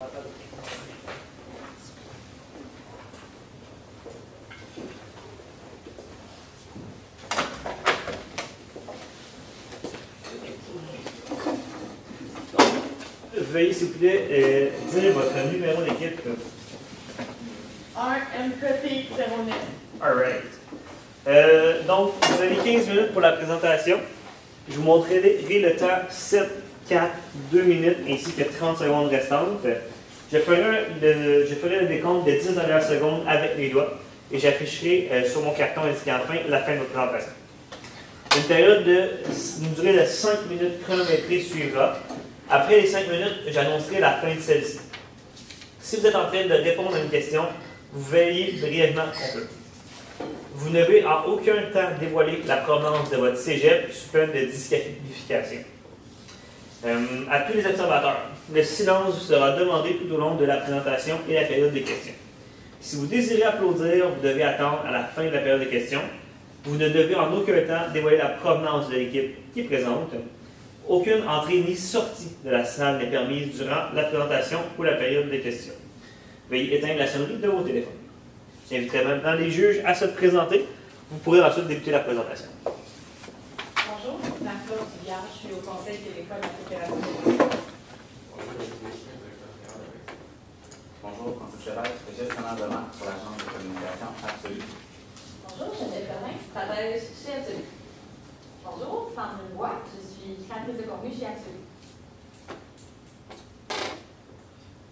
Veuillez s'il vous plaît dire votre numéro d'équipe. 1 MKT 09. Alright. Donc, vous avez 15 minutes pour la présentation. Je vous montrerai le temps 7, 4, 2 minutes ainsi que 30 secondes restantes. Je ferai le décompte de 10 dernières secondes avec les doigts et j'afficherai sur mon carton indiquant enfin la fin de votre présentation. Une période d'une durée de 5 minutes chronométrée suivra. Après les 5 minutes, j'annoncerai la fin de celle-ci. Si vous êtes en train de répondre à une question, vous veillez brièvement conclure. Vous ne devez en aucun temps dévoiler la provenance de votre cégep sous peine de disqualification. À tous les observateurs, le silence vous sera demandé tout au long de la présentation et la période des questions. Si vous désirez applaudir, vous devez attendre à la fin de la période des questions. Vous ne devez en aucun temps dévoiler la provenance de l'équipe qui est présente. Aucune entrée ni sortie de la salle n'est permise durant la présentation ou la période des questions. Veuillez éteindre la sonnerie de vos téléphones. J'inviterai maintenant les juges à se présenter. Vous pourrez ensuite débuter la présentation. Bonjour, Marc-Claude Duviard, je suis au conseil de l'école de coopération. Bonjour, Francis Lévesque, gestionnaire de marque pour l'agence de communication Absolue. Bonjour, Geneviève Berlin, je travaille chez Absolue. Bonjour, Sandrine Bois, je suis créatrice de contenu chez Absolue.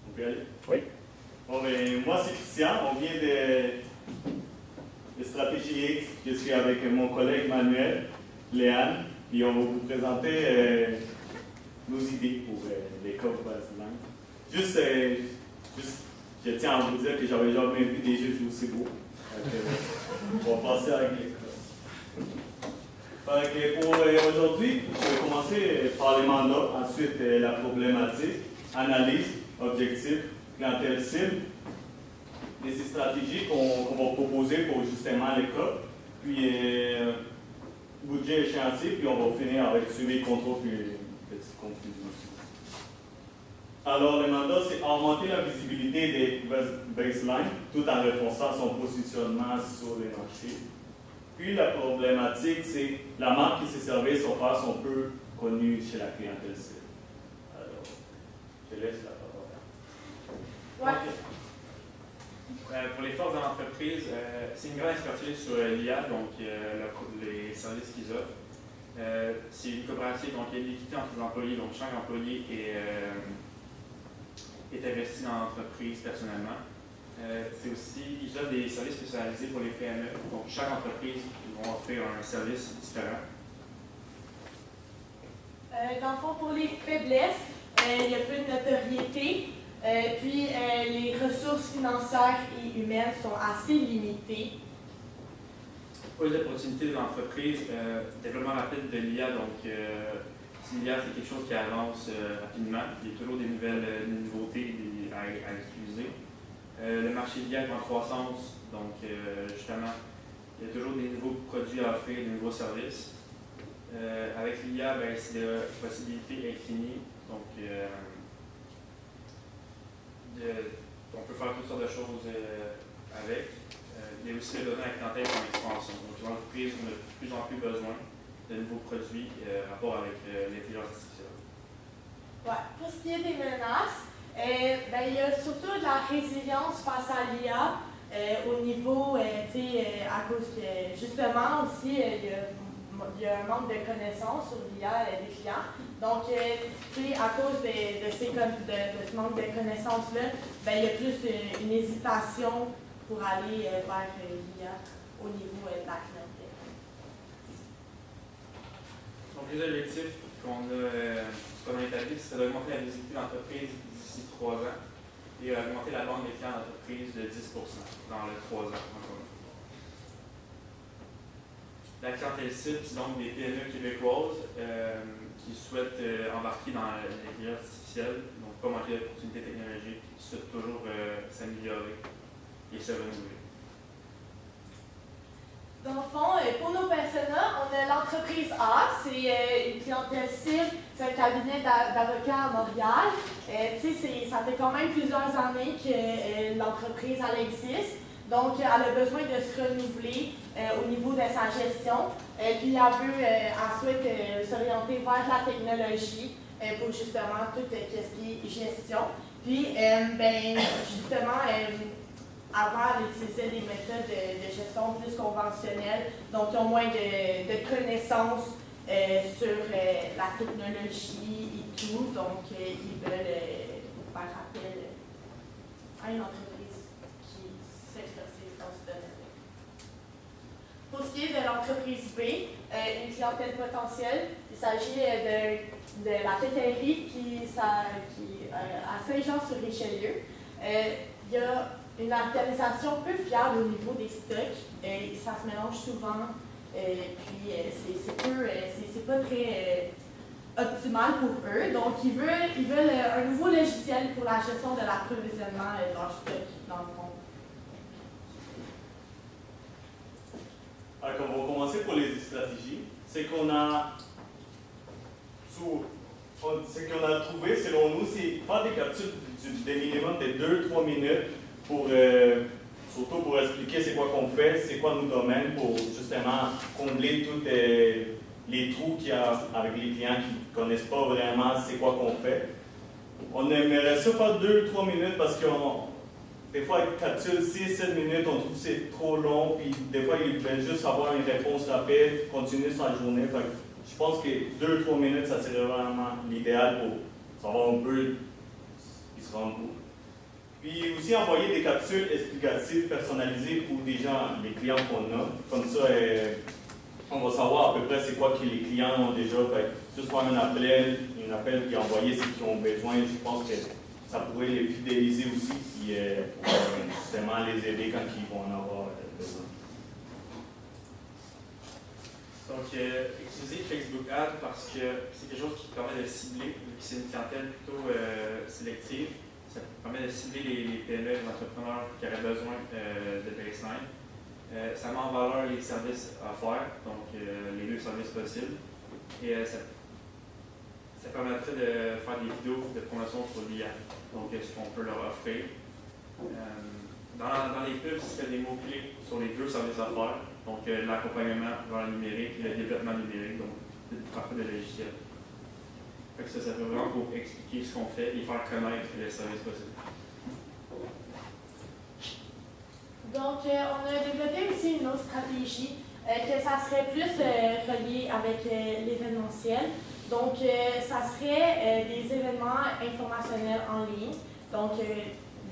On peut y aller? Oui. Bon, ben, moi, c'est Christian. On vient de Stratégie X. Je suis avec mon collègue Manuel, Léane, puis on va vous présenter nos idées pour l'école Baseline. Juste, je tiens à vous dire que j'avais jamais vu des juges aussi beaux. On va passer avec l'école. Pour aujourd'hui, je vais commencer par les mandats, ensuite la problématique, analyse, objectif, clientèle cible, les stratégies qu'on va proposer pour justement les cas, puis budget échéancier, puis on va finir avec suivi, contrôle, puis petite conclusion. Alors, le mandat, c'est augmenter la visibilité des baselines tout en renforçant son positionnement sur les marchés. Puis la problématique, c'est la marque et ses services sont peu connus chez la clientèle cible. Alors, je laisse la parole. Ouais. Pour les forces de l'entreprise, c'est une grande expertise sur l'IA, donc les services qu'ils offrent. C'est une coopérative, donc il y a de l'équité entre les employés, donc chaque employé est investi dans l'entreprise personnellement. C'est aussi, ils offrent des services spécialisés pour les PME, donc chaque entreprise va offrir un service différent. Dans le fond, pour les faiblesses, il y a peu de notoriété. Puis, les ressources financières et humaines sont assez limitées. Pour les opportunités de l'entreprise, développement rapide de l'IA, donc si l'IA c'est quelque chose qui avance rapidement, il y a toujours des nouvelles nouveautés à utiliser. Le marché de l'IA est en croissance, donc justement, il y a toujours des nouveaux produits à offrir, des nouveaux services. Avec l'IA, c'est de possibilités infinies, donc on peut faire toutes sortes de choses avec. Il y a aussi le besoin avec clientèle en expansion. Donc, les entreprises ont de plus en plus besoin de nouveaux produits en rapport avec l'intelligence artificielle. Ouais. Pour ce qui est des menaces, il y a surtout de la résilience face à l'IA au niveau, à cause que justement aussi, il y a un manque de connaissances sur l'IA des clients. Donc, à cause de ce manque de connaissances-là, il y a plus une hésitation pour aller vers l'IA au niveau de la clientèle. Donc, les objectifs qu'on a établis, c'est d'augmenter la visibilité de l'entreprise d'ici 3 ans et augmenter la bande des clients d'entreprise de 10% dans les 3 ans. La clientèle cible, c'est donc des PME québécoises qui souhaitent embarquer dans l'intelligence artificielle, donc pas manquer d'opportunités technologiques, qui souhaitent toujours s'améliorer et se renouveler. Dans le fond, pour nos personas, on a l'entreprise A, c'est une clientèle cible, c'est un cabinet d'avocats à Montréal. Ça fait quand même plusieurs années que l'entreprise elle existe. Donc, elle a besoin de se renouveler au niveau de sa gestion. Puis, elle souhaite s'orienter vers la technologie pour justement tout ce qui est gestion. Puis, justement, avant, elle utilisait des méthodes de gestion plus conventionnelles, donc ils ont moins de connaissances sur la technologie et tout. Donc, ils veulent faire appel à une entreprise qui s'exerce dans ce domaine-là. Pour ce qui est de l'entreprise B, une clientèle potentielle, il s'agit de la pétainerie qui à Saint-Jean-sur-Richelieu. Il y a une organisation peu fiable au niveau des stocks. Ça se mélange souvent, puis c'est pas très optimal pour eux. Donc, ils veulent un nouveau logiciel pour la gestion de l'approvisionnement de leur stock, dans le fond. Alors, on va commencer pour les stratégies. C'est qu'on a trouvé, selon nous, c'est faire des capsules de minimum de 2-3 minutes pour, surtout pour expliquer c'est quoi qu'on fait, c'est quoi nos domaines, pour justement combler tous les trous qu'il y a avec les clients qui ne connaissent pas vraiment c'est quoi qu'on fait. On aimerait ça faire 2-3 minutes parce que des fois, avec capsule 6-7 minutes, on trouve que c'est trop long, puis des fois, ils veulent juste avoir une réponse rapide, continuer sa journée. Fait que je pense que 2-3 minutes, ça serait vraiment l'idéal pour savoir un peu ce qui se rend compte. Puis aussi envoyer des capsules explicatives personnalisées pour les clients qu'on a. Comme ça, on va savoir à peu près c'est quoi que les clients ont déjà. Fait juste faire un appel qui est envoyé ce qu'ils ont besoin. Je pense que ça pourrait les fidéliser aussi, puis pour justement les aider quand ils vont en avoir besoin. Donc, utiliser Facebook Ads parce que c'est quelque chose qui permet de cibler, vu que c'est une clientèle plutôt sélective. Ça permet de cibler les PME, les entrepreneurs qui auraient besoin de baseline. Ça met en valeur les services à faire, donc les deux services possibles. Et ça permettrait de faire des vidéos de promotion sur l'IA, donc ce qu'on peut leur offrir. Dans les pubs, ce serait des mots-clés sur les deux services à faire, donc l'accompagnement vers le numérique et le développement numérique, donc parfois de logiciels. Ça peut vraiment pour expliquer ce qu'on fait et faire connaître les services possibles. Donc, on a développé aussi une autre stratégie que ça serait plus relié avec l'événementiel. Donc, ça serait des événements informationnels en ligne, donc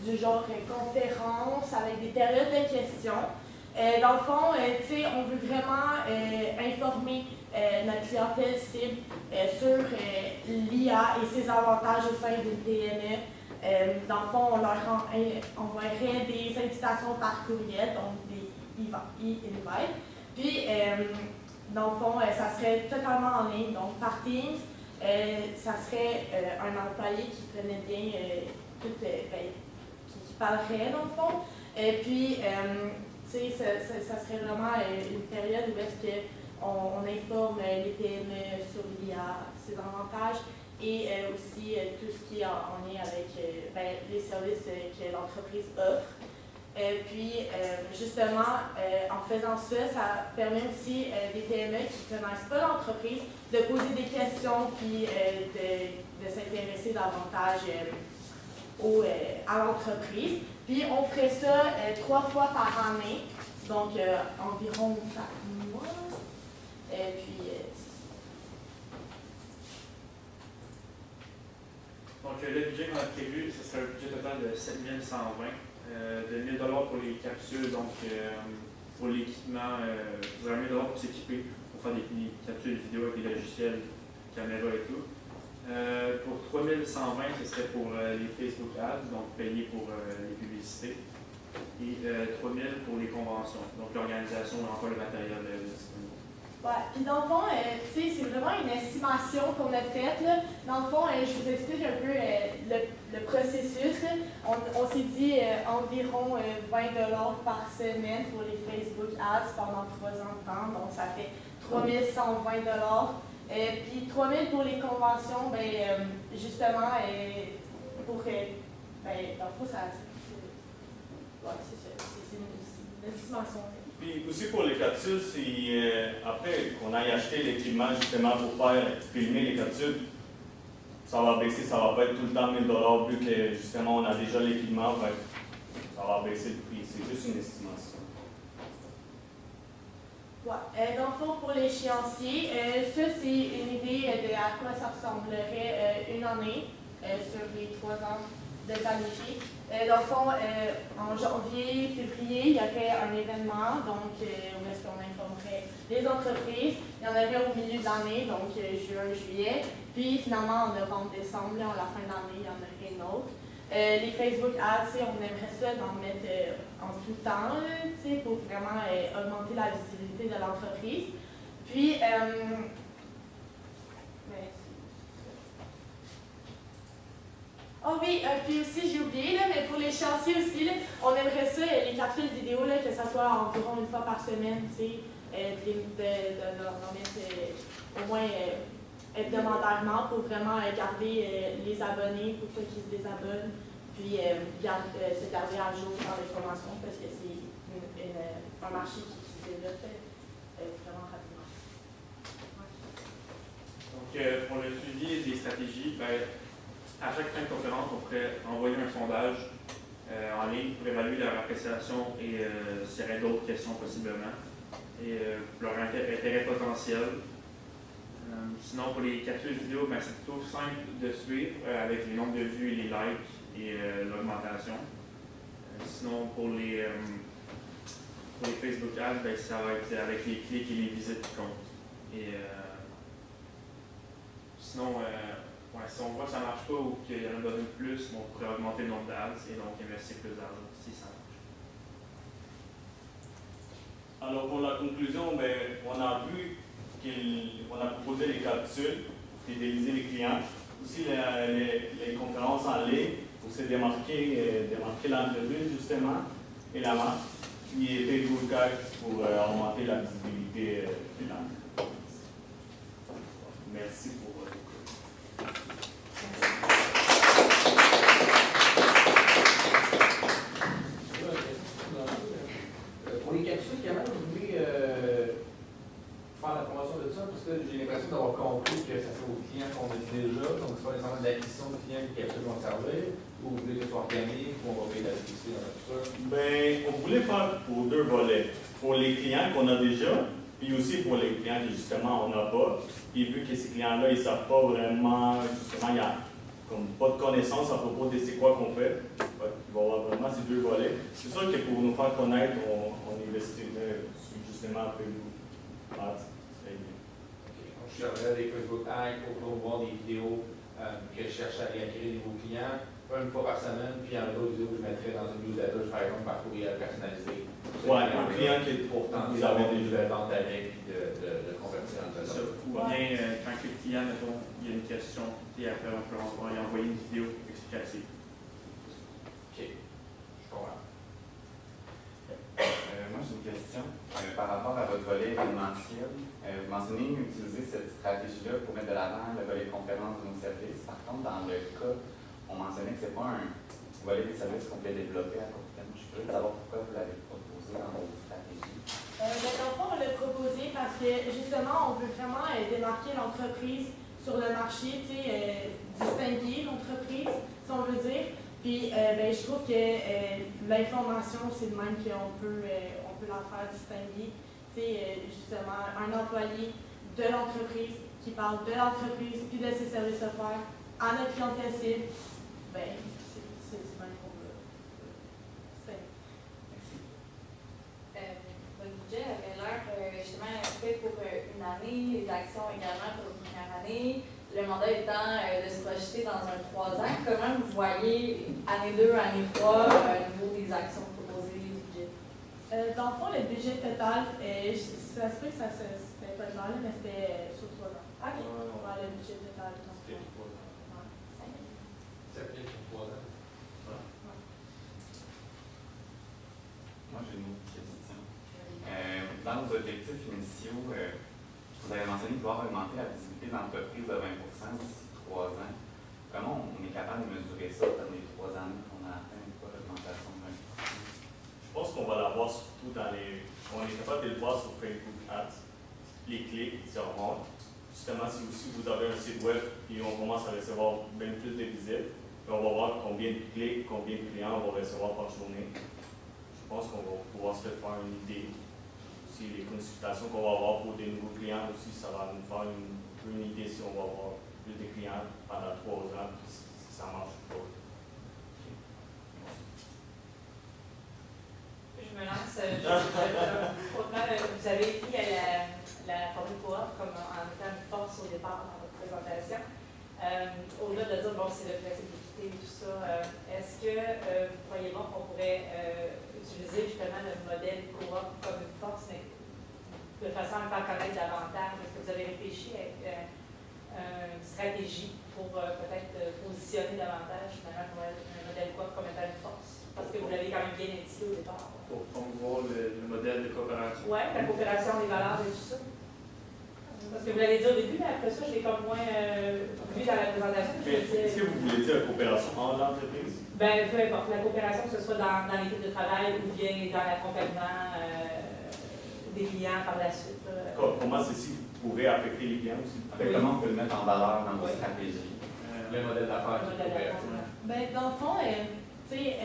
du genre conférences avec des périodes de questions. Dans le fond, on veut vraiment informer notre clientèle cible sur l'IA et ses avantages au sein d'une PME. Dans le fond, on leur envoierait des invitations par courriel, donc des e-invites. Puis, dans le fond, ça serait totalement en ligne, donc par Teams. Ça serait un employé qui connaît bien qui parlerait dans le fond. Puis, ça serait vraiment une période où est-ce qu'on informe les PME sur l'IA, ses avantages et aussi tout ce qui est en lien avec les services que l'entreprise offre. Puis, justement, en faisant ça, ça permet aussi des PME qui ne connaissent pas l'entreprise de poser des questions puis de s'intéresser davantage à l'entreprise. Puis, on ferait ça 3 fois par année, donc environ 4 mois. Donc, le budget qu'on a prévu, ce serait un budget total de 7 120 de 1 000 $ pour les capsules, donc pour l'équipement, vous avez 1 000 $ pour s'équiper, pour faire des capsules vidéo avec des logiciels, caméra et tout. Pour 3 120, ce serait pour les Facebook Ads, donc payer pour les publicités. Et 3 000 pour les conventions, donc l'organisation et encore le matériel disponible. Ouais, puis dans le fond, c'est vraiment une estimation qu'on a faite. Dans le fond, je vous explique un peu le processus. On s'est dit environ 20 $ par semaine pour les Facebook Ads pendant 3 ans de temps, donc ça fait 3 120 $. Puis 3 000 pour les conventions, justement, pour que, ben, dans le fond, ouais, c'est une estimation. Puis aussi pour les capsules, après qu'on aille acheter l'équipement justement pour filmer les capsules, ça va baisser, ça va pas être tout le temps 1000 $ vu que justement on a déjà l'équipement, ça va baisser le prix. C'est juste une estimation. Ouais. Dans le fond, pour l'échéancier, ça c'est une idée de à quoi ça ressemblerait une année sur les 3 ans de planifier. Dans le fond, en janvier, février, il y aurait un événement, donc où est-ce qu'on informerait les entreprises. Il y en aurait au milieu de l'année, donc juin, juillet. Puis finalement, en novembre, décembre, à la fin de l'année, il y en aurait une autre. Les Facebook Ads, on aimerait ça d'en mettre en tout temps, pour vraiment augmenter la visibilité de l'entreprise. Puis, oh oui, puis aussi, j'ai oublié, là, mais pour les chantiers aussi, là, on aimerait ça, les capsules vidéo, là, que ça soit environ une fois par semaine, d'en mettre au moins hebdomadairement pour vraiment garder les abonnés, pour pas qu'ils se désabonnent, puis se garder à jour dans les formations, parce que c'est un marché qui se développe vraiment rapidement. Donc, pour le suivi des stratégies, à chaque fin de conférence, on pourrait envoyer un sondage en ligne pour évaluer leur appréciation et s'il y aurait d'autres questions possiblement, et leur intérêt potentiel. Sinon, pour les capsules vidéo, c'est plutôt simple de suivre avec les nombres de vues et les likes et l'augmentation. Sinon, pour les Facebook Ads, ça va être avec les clics et les visites qui comptent. Et sinon, si on voit que ça ne marche pas ou qu'il y en a besoin de plus, on pourrait augmenter le nombre d'ads et donc investir plus d'argent si ça marche. Alors pour la conclusion, on a vu qu'on a proposé les capsules pour fidéliser les clients. Aussi les conférences en ligne pour se démarquer l'entreprise justement et la marque. Puis Facebook Ads pour augmenter la visibilité finale. Merci pour Pour les capsules, quand même, vous voulez faire la promotion de ça, parce que j'ai l'impression d'avoir compris que ça soit aux clients qu'on a déjà, donc c'est pas nécessairement de l'acquisition de clients que les capsules vont servir, ou vous voulez que ce soit organique, ou on va payer la publicité dans la future? on voulait faire pour 2 volets. Pour les clients qu'on a déjà, puis aussi pour les clients que justement on n'a pas. Puis vu que ces clients-là, ils ne savent pas vraiment, justement, il n'y a comme pas de connaissances à propos de c'est quoi qu'on fait. Il va y avoir vraiment ces 2 volets. C'est sûr que pour nous faire connaître, on investirait justement Facebook Ads. Donc, je chercherais des Facebook Ads pour promouvoir des vidéos que je cherche à acquérir des nouveaux clients, une fois par semaine, puis il y en a d'autres vidéos que je mettrais dans une newsletter, par exemple, par courriel personnalisé. Ouais, un client qui est pourtant vous avez des nouvelles ventes avec, puis de convertir en Ça. Ou bien, quand le client, mettons, il y a une question, et après, on peut lui envoyer une vidéo explicative. OK. Je comprends. Moi, j'ai une question par rapport à votre volet événementiel. Vous mentionnez utiliser cette stratégie-là pour mettre de l'avant le volet conférence de nos services. Par contre, dans le cas, on mentionnait que ce n'est pas un volet des services qu'on peut développer à court terme. Je suis curieux de savoir pourquoi vous l'avez proposé dans votre stratégie. Dans le fond, on l'a proposé parce que justement, on veut vraiment démarquer l'entreprise sur le marché, distinguer l'entreprise, si on veut dire. Puis, je trouve que l'information, c'est le même qu'on peut la faire distinguer. Justement, un employé de l'entreprise qui parle de l'entreprise puis de ses services offerts à notre clientèle cible, c'est le même qu'on veut distinguer. Merci. Votre budget avait l'air justement fait pour une année, les actions également pour une première année. Le mandat étant de se projeter dans un 3 ans. Comment vous voyez année 2, année 3 au niveau des actions proposées, du budget? Dans le fond, le budget total, ça se peut que c'était pas clair, mais c'était sur 3 ans. OK. On va le budget total. C'était 3 ans. Ça fait 3 ans. Moi, j'ai une autre question. Dans nos objectifs initiaux, vous avez mentionné pouvoir augmenter la visibilité de l'entreprise de 20% d'ici 3 ans. comment on est capable de mesurer ça dans les 3 années qu'on a atteint quoi, l'augmentation de 20%? Je pense qu'on va l'avoir surtout dans les. On est capable de le voir sur Facebook Ads, les clics qui remontent. Justement, si aussi vous avez un site web et on commence à recevoir bien plus de visites, on va voir combien de clics, combien de clients on va recevoir par journée. Je pense qu'on va pouvoir se faire une idée. Si les consultations qu'on va avoir pour des nouveaux clients aussi, ça va nous faire une idée si on va avoir plus de clients pendant 3 ans, puis si ça marche ou pas. Je me lance. Vous avez pris la formule coop comme en étant une force au départ dans votre présentation. Au-delà de dire, bon, c'est la flexibilité et tout ça, est-ce que vous croyez bon qu'on pourrait utiliser justement le modèle coop comme une force, mais de façon à le faire connaître davantage? Est-ce que vous avez réfléchi à une stratégie pour peut-être positionner davantage finalement un modèle coop comme étant une force? Parce que vous l'avez quand même bien indiqué au départ. Pour promouvoir le modèle de coopération. Oui, la coopération des valeurs et tout ça. Parce que vous l'avez dit au début, mais après ça, je l'ai comme moins vu dans la présentation. Est-ce que vous voulez dire coopération en entreprise? Ben, peu importe. La coopération, que ce soit dans l'équipe de travail ou bien dans l'accompagnement des clients par la suite. Comment ceci pourrait affecter les clients aussi? Comment on peut le mettre en valeur dans nos stratégies? Le modèle d'affaires qui est coopératif. Ben, dans le fond, tu sais,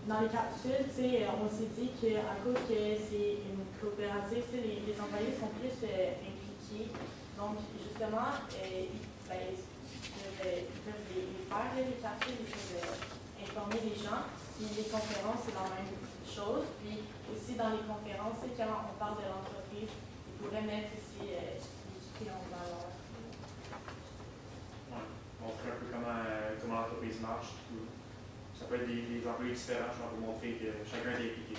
dans les capsules, tu sais, on s'est dit qu'à cause que c'est une coopérative, les employés sont plus impliqués. Donc, justement, ils peuvent les faire, les capsules, ils peuvent informer les gens. Puis les conférences, c'est la même chose. Puis aussi, dans les conférences, quand on parle de l'entreprise, ils pourraient mettre aussi l'équité en valeur. Ouais. Montrer un peu comment l'entreprise marche. Ça peut être des employés différents, je vais vous montrer que chacun est impliqué.